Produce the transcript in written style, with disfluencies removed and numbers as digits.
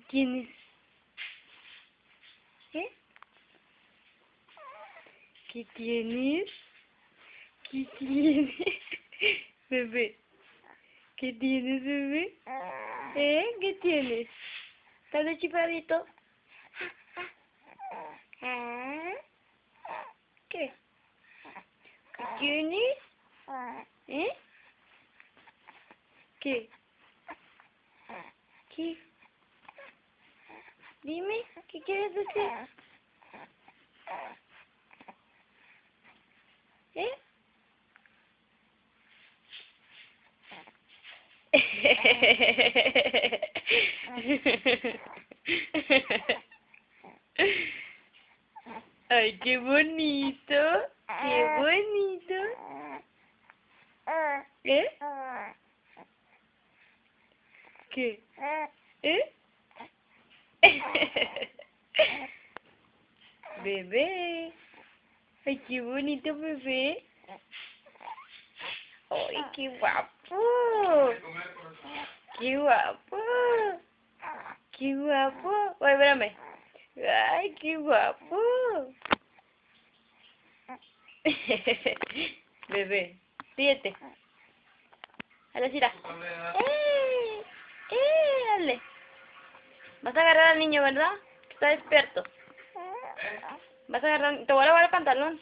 tienes? ¿Eh? ¿Qué tienes? ¿Qué tienes? Bebé. ¿Qué tienes, bebé? ¿Qué tienes? ¿Estás deschifradito? ¿Qué? ¿Qué tienes? ¿Qué? ¿Qué? Dime, ¿qué quieres decir? Ay, qué bonito, qué bonito. ¿Qué? Bebé. Ay, qué bonito, bebé. Ay, qué guapo. Qué guapo. Qué guapo. Oye, espérame. Ay, qué guapo. Bebé, ríete. Dale, Cira. Dale. Vas a agarrar al niño, ¿verdad? Está despierto. Vas a agarrar... Te voy a lavar el pantalón.